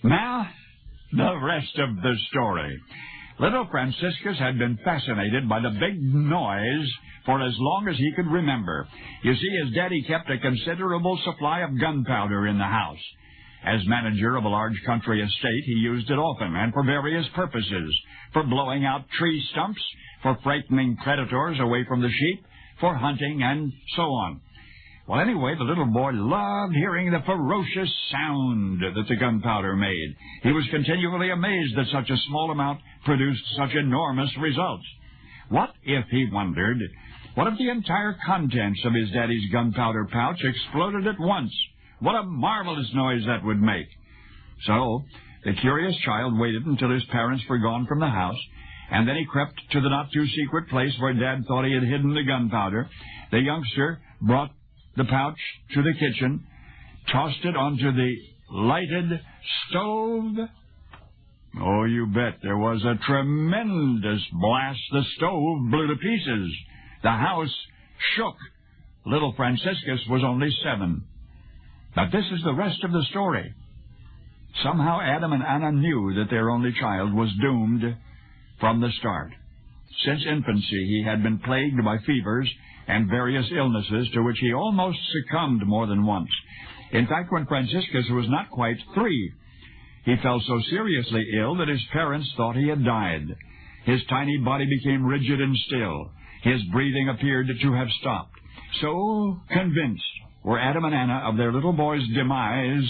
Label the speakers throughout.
Speaker 1: Now, the rest of the story. Little Franciscus had been fascinated by the big noise for as long as he could remember. You see, his daddy kept a considerable supply of gunpowder in the house. As manager of a large country estate, he used it often and for various purposes. For blowing out tree stumps, for frightening predators away from the sheep, for hunting, and so on. Well, anyway, the little boy loved hearing the ferocious sound that the gunpowder made. He was continually amazed that such a small amount produced such enormous results. What if, he wondered, what if the entire contents of his daddy's gunpowder pouch exploded at once? What a marvelous noise that would make. So, the curious child waited until his parents were gone from the house, and then he crept to the not-too-secret place where Dad thought he had hidden the gunpowder. The youngster brought the pouch to the kitchen, tossed it onto the lighted stove. Oh, you bet there was a tremendous blast. The stove blew to pieces. The house shook. Little Franciscus was only 7. But this is the rest of the story. Somehow Adam and Anna knew that their only child was doomed from the start. Since infancy, he had been plagued by fevers and various illnesses to which he almost succumbed more than once. In fact, when Franciscus was not quite 3, he fell so seriously ill that his parents thought he had died. His tiny body became rigid and still. His breathing appeared to have stopped. So convinced were Adam and Anna of their little boy's demise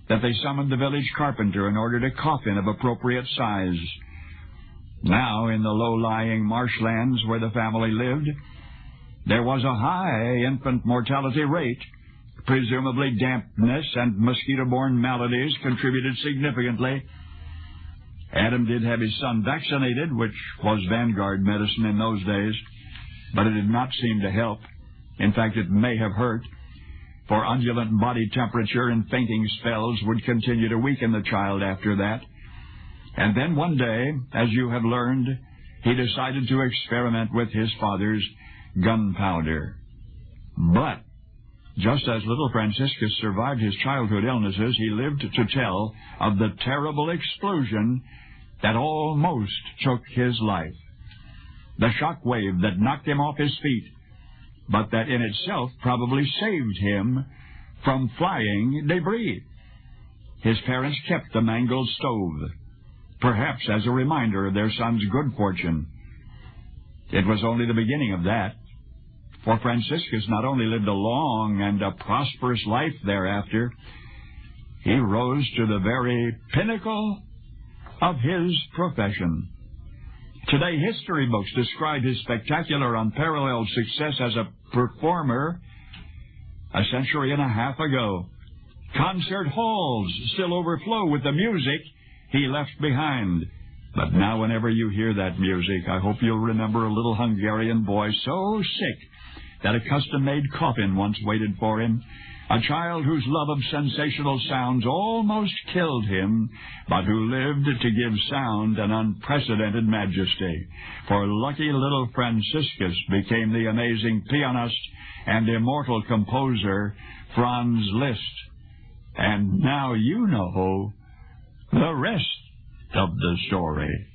Speaker 1: that they summoned the village carpenter in order to coffin of appropriate size. Now, in the low-lying marshlands where the family lived, there was a high infant mortality rate. Presumably dampness and mosquito-borne maladies contributed significantly. Adam did have his son vaccinated, which was vanguard medicine in those days, but it did not seem to help. In fact, it may have hurt, for undulant body temperature and fainting spells would continue to weaken the child after that. And then one day, as you have learned, he decided to experiment with his father's gunpowder. But just as little Franciscus survived his childhood illnesses, he lived to tell of the terrible explosion that almost took his life. The shock wave that knocked him off his feet, but that in itself probably saved him from flying debris. His parents kept the mangled stove, perhaps as a reminder of their son's good fortune. It was only the beginning of that, for Franciscus not only lived a long and a prosperous life thereafter, he rose to the very pinnacle of his profession. Today, history books describe his spectacular, unparalleled success as a performer a century and a half ago. Concert halls still overflow with the music he left behind. But now whenever you hear that music, I hope you'll remember a little Hungarian boy so sick that a custom-made coffin once waited for him, a child whose love of sensational sounds almost killed him, but who lived to give sound an unprecedented majesty. For lucky little Franciscus became the amazing pianist and immortal composer Franz Liszt. And now you know the rest of the story.